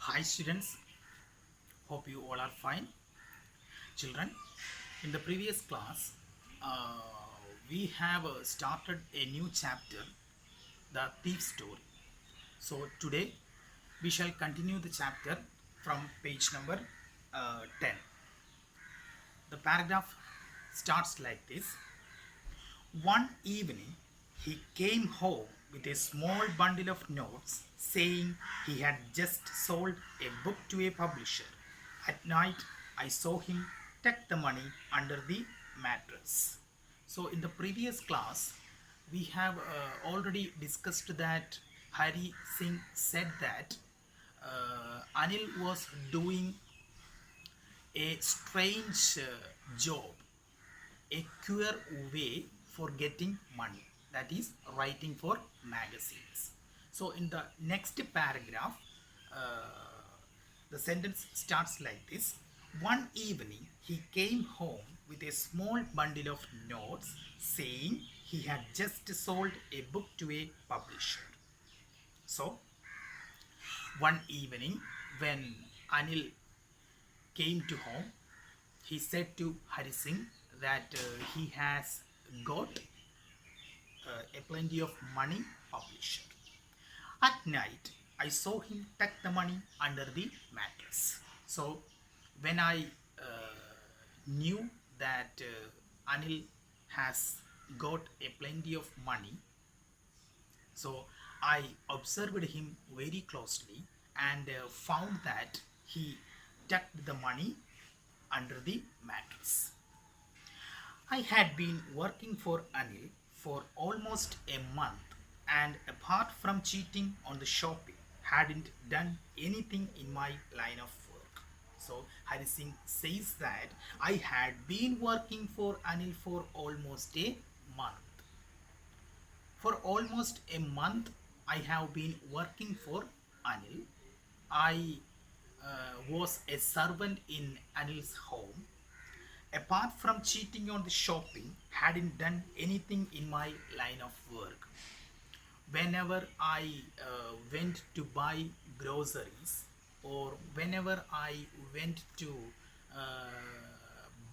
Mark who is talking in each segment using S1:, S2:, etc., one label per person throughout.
S1: Hi students, hope you all are fine. Children, in the previous class, uh, we have started a new chapter, the thief story. So today we shall continue the chapter from page number 10. The paragraph starts like this. One evening, he came home with a small bundle of notes saying he had just sold a book to a publisher. At night, I saw him tuck the money under the mattress. So, in the previous class, we have already discussed that Hari Singh said that Anil was doing a strange job, a queer way for getting money, that is writing for magazines. So in the next paragraph, the sentence starts like this. One evening he came home with a small bundle of notes saying he had just sold a book to a publisher. So one evening when Anil came to home, he said to Hari Singh that he has got a plenty of money publisher. At night, I saw him tuck the money under the mattress. So when I knew that Anil has got a plenty of money, so I observed him very closely and found that he tucked the money under the mattress. I had been working for Anil for almost a month, and apart from cheating on the shopping, hadn't done anything in my line of work. So Hari Singh says that I had been working for Anil for almost a month. For almost a month, I have been working for Anil. I was a servant in Anil's home. Apart from cheating on the shopping, hadn't done anything in my line of work. Whenever I went to buy groceries or whenever I went to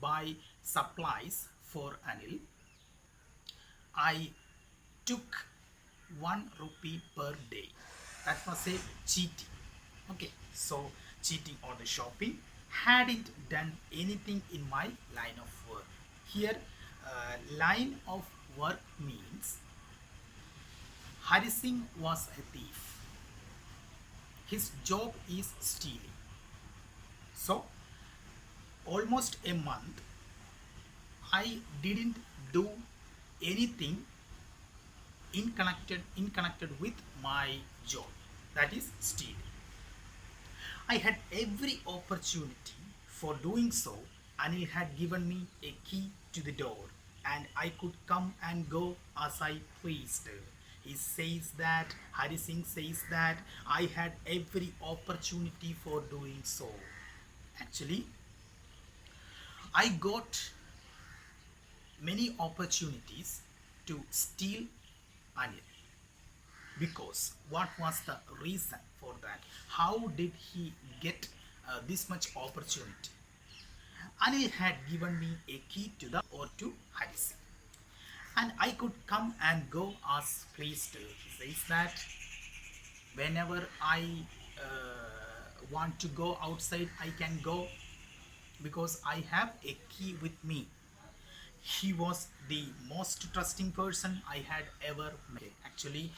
S1: buy supplies for Anil, I took 1 rupee per day. That was a cheating. Okay, so cheating on the shopping, hadn't done anything in my line of work. Here, line of work means Hari Singh was a thief. His job is stealing. So, almost a month, I didn't do anything in connected with my job, that is stealing. I had every opportunity for doing so. Anil had given me a key to the door and I could come and go as I pleased. He says that, Hari Singh says that I had every opportunity for doing so. Actually, I got many opportunities to steal Anil. Because what was the reason for that? How did he get this much opportunity? Anil had given me a key to the or to Hari Singh, and I could come and go as pleased. He says that whenever I want to go outside, I can go because I have a key with me. He was the most trusting person I had ever met. Actually,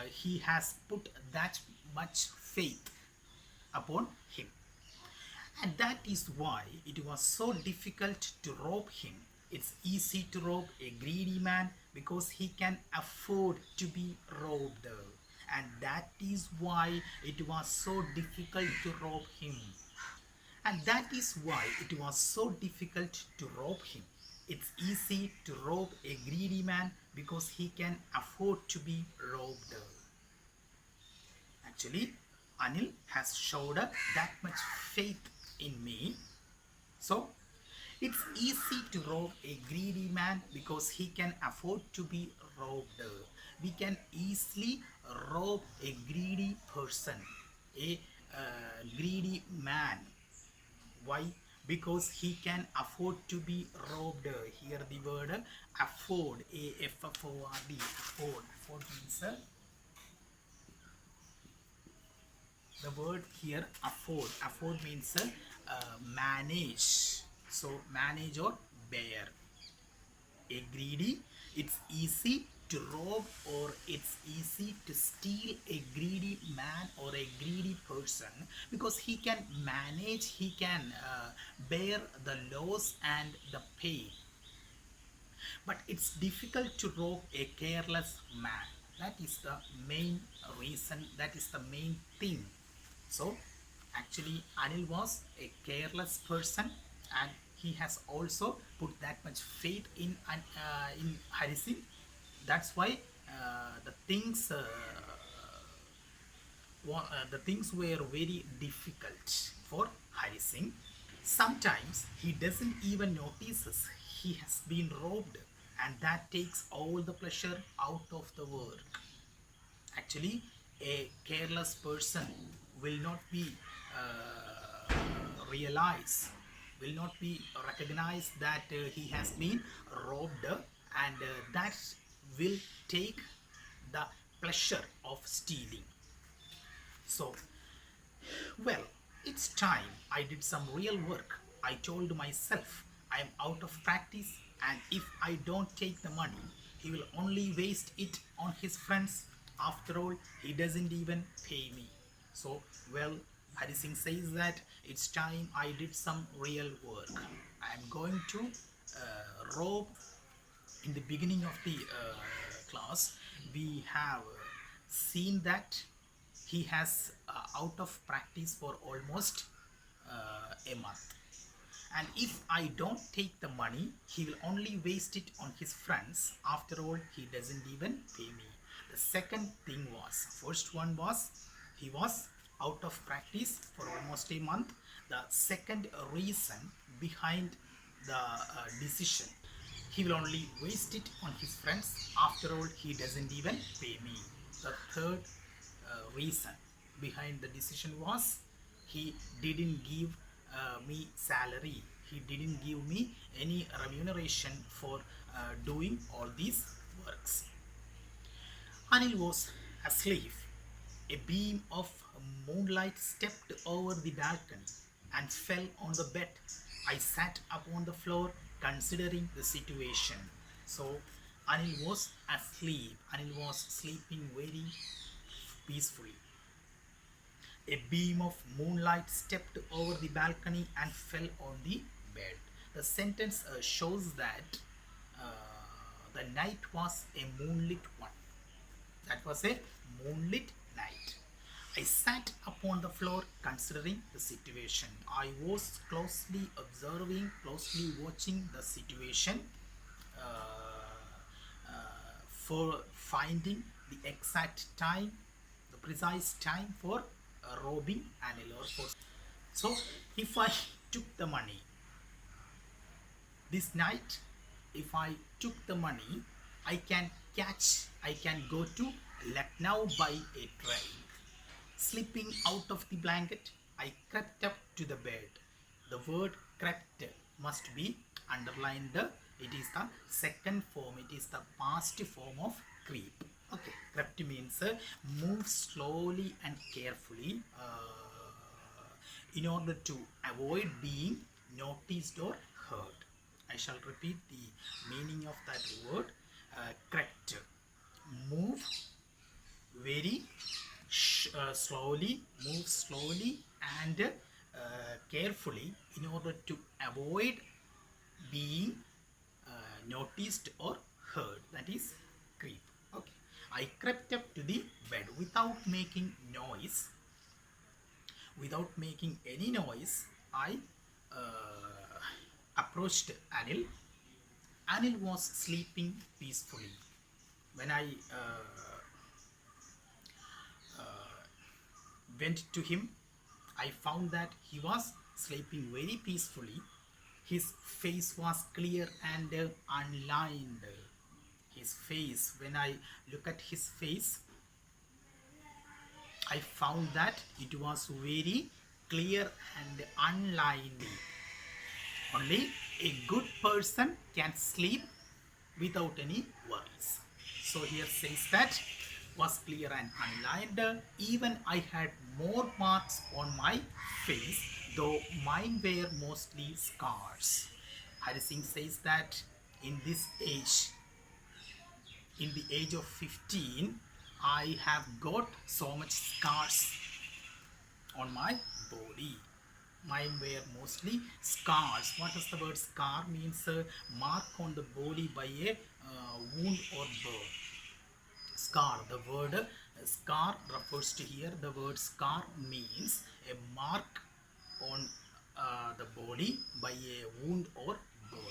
S1: he has put that much faith upon him. And that is why it was so difficult to rob him. It's easy to rob a greedy man because he can afford to be robbed. And that is why it was so difficult to rob him. And that is why it was so difficult to rob him. It's easy to rob a greedy man because he can afford to be robbed. Actually, Anil has showed up that much faith in me. So, it's easy to rob a greedy man because he can afford to be robbed. We can easily rob a greedy person, a greedy man. Why? Because he can afford to be robbed. Here the word afford, A-F-F-O-R-D, afford. Afford means the word here afford. Afford means manage. So manage or bear. A greedy, it's easy to rob or it's easy to steal a greedy man or a greedy person because he can manage, he can bear the loss and the pain. But it's difficult to rob a careless man. That is the main reason, that is the main thing. So actually Anil was a careless person and he has also put that much faith in Hari Singh. That's why the things the things were very difficult for Hari Singh. Sometimes he doesn't even notice he has been robbed, and that takes all the pleasure out of the work. Actually, a careless person will not be uh, realized, will not be recognized that he has been robbed, and that will take the pleasure of stealing. So well, it's time I did some real work. I told myself I am out of practice, and if I don't take the money, he will only waste it on his friends. After all, he doesn't even pay me. So, well, Hari Singh says that it's time I did some real work. I am going to rob. In the beginning of the class, we have seen that he has out of practice for almost a month, and if I don't take the money, he will only waste it on his friends. After all, he doesn't even pay me. The second thing was, first one was he was out of practice for almost a month. The second reason behind the decision, he will only waste it on his friends. After all, he doesn't even pay me. The third reason behind the decision was he didn't give me salary. He didn't give me any remuneration for doing all these works. Anil was asleep. A beam of moonlight stepped over the balcony and fell on the bed. I sat upon the floor considering the situation. So Anil was asleep. Anil was sleeping very peacefully. A beam of moonlight stepped over the balcony and fell on the bed. The sentence shows that uh, the night was a moonlit one. That was a moonlit night. I sat upon the floor considering the situation. I was closely observing, closely watching the situation for finding the exact time, the precise time for robbing Anil or for. So if I took the money this night, if I took the money, I can go to Lucknow by a train. Slipping out of the blanket, I crept up to the bed. The word crept must be underlined. It is the second form, it is the past form of creep. Okay, crept means move slowly and carefully in order to avoid being noticed or heard. I shall repeat the meaning of that word. Correct. Move very slowly, move slowly and carefully in order to avoid being noticed or heard. That is creep. Okay. I crept up to the bed without making noise. Without making any noise, I approached Anil. Anil was sleeping peacefully. When I went to him, I found that he was sleeping very peacefully. His face was clear and unlined. His face, when I look at his face, I found that it was very clear and unlikely. Only a good person can sleep without any worries. So here says that was clear and unlined. Even I had more marks on my face, though mine were mostly scars. Hari Singh says that in this age, in the age of 15, I have got so much scars on my body. Mine were mostly scars. What does the word scar means? Mark on the body by a wound or burn. Scar, the word scar refers to here. The word scar means a mark on the body by a wound or burn.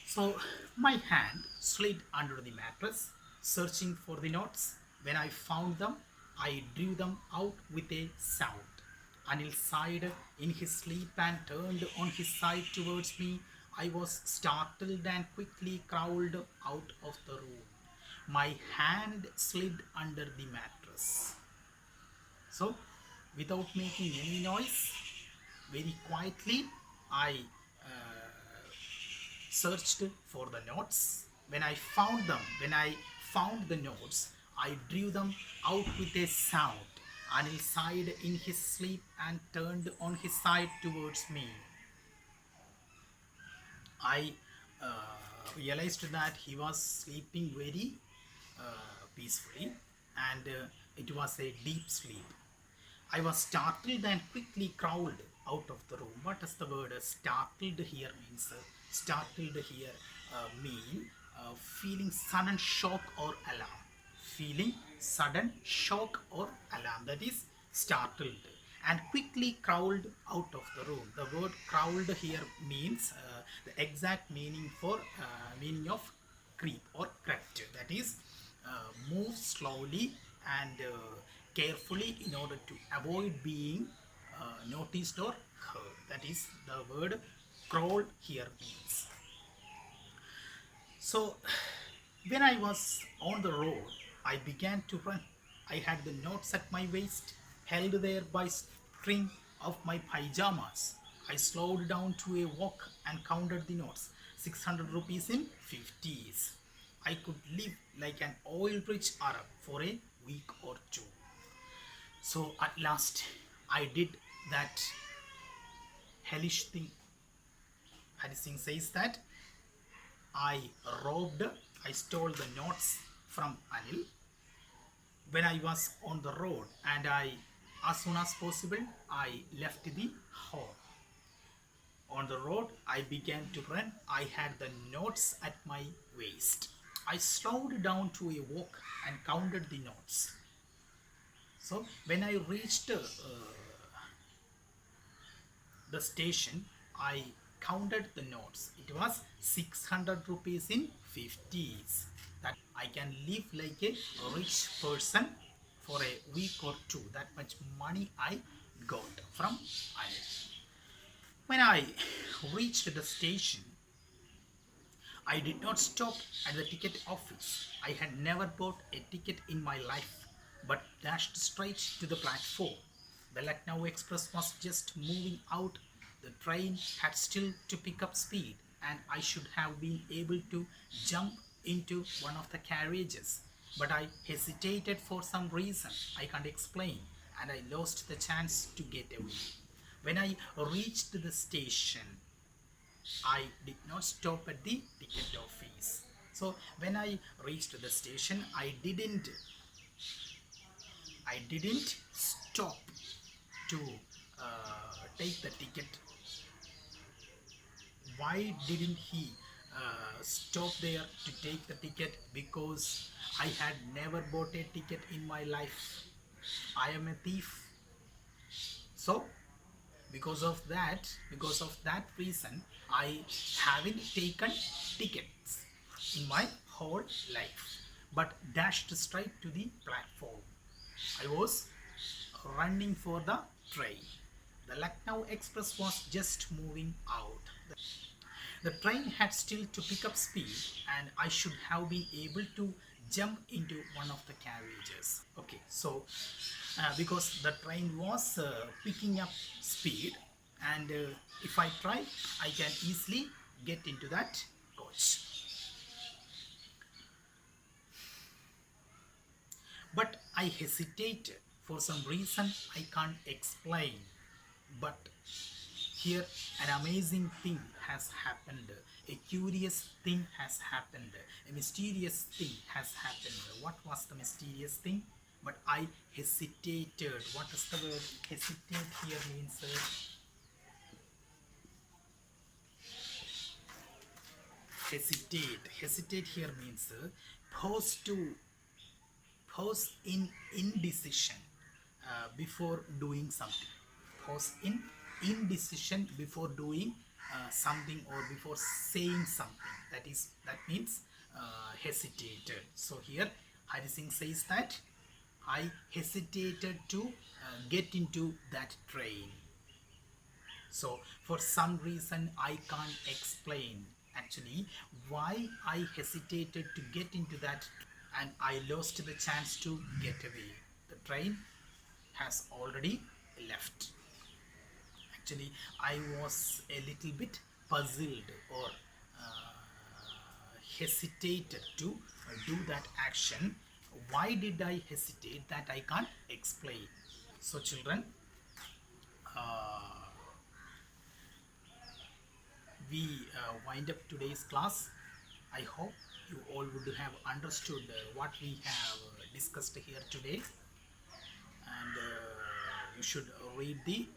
S1: So my hand slid under the mattress, searching for the notes. When I found them, I drew them out with a sound. Anil sighed in his sleep and turned on his side towards me. I was startled and quickly crawled out of the room. My hand slid under the mattress. So, without making any noise, very quietly, I searched for the notes. When I found them, when I found the notes, I drew them out with a sound. Anil sighed in his sleep and turned on his side towards me. I realized that he was sleeping very peacefully, and it was a deep sleep. I was startled and quickly crawled out of the room. What does the word startled here means? Startled here mean feeling sudden shock or alarm. Feeling sudden shock or alarm. That is startled. And quickly crawled out of the room. The word crawled here means the exact meaning for meaning of creep or crept. That is move slowly and carefully in order to avoid being noticed or heard. That is the word crawl here means. So when I was on the road, I began to run. I had the notes at my waist, held there by string of my pajamas. I slowed down to a walk and counted the notes. 600 rupees in 50s. I could live like an oil-rich Arab for a week or two. So at last, I did that hellish thing. Hari Singh says that I stole the notes from Anil when I was on the road, and as soon as possible, I left the home. On the road, I began to run. I had the notes at my waist. I slowed down to a walk and counted the notes. So when I reached the station, I counted the notes. It was 600 rupees in 50s. That I can live like a rich person for a week or two. That much money I got from Anil. When I reached the station, I did not stop at the ticket office. I had never bought a ticket in my life, but dashed straight to the platform. The Lucknow Express was just moving out. The train had still to pick up speed, and I should have been able to jump into one of the carriages. But I hesitated for some reason I can't explain, and I lost the chance to get away. When I reached the station, I did not stop at the ticket office. So when I reached the station, I didn't stop to take the ticket. Why didn't he stop there to take the ticket? Because I had never bought a ticket in my life. I am a thief. So because of that reason, I haven't taken tickets in my whole life, but dashed straight to the platform. I was running for the train. The Lucknow Express was just moving out. The train had still to pick up speed, and I should have been able to jump into one of the carriages. Okay, so because the train was picking up speed, and if I try, I can easily get into that coach. But I hesitated for some reason I can't explain. But here, an amazing thing has happened. A curious thing has happened. A mysterious thing has happened. What was the mysterious thing? But I hesitated. What does the word hesitate here means? Hesitate. Hesitate here means pause to pause in indecision before doing something. Pause in indecision before doing something or before saying something. That means hesitated. So here Hari Singh says that I hesitated to get into that train. So for some reason I can't explain actually why I hesitated to get into that, and I lost the chance to get away. The train has already left. Actually, I was a little bit puzzled or hesitated to do that action. Why did I hesitate? That I can't explain. So children, we wind up today's class. I hope you all would have understood what we have discussed here today, and you should read the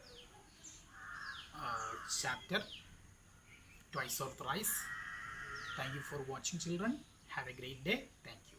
S1: chapter twice or thrice. Thank you for watching, children. Have a great day. Thank you.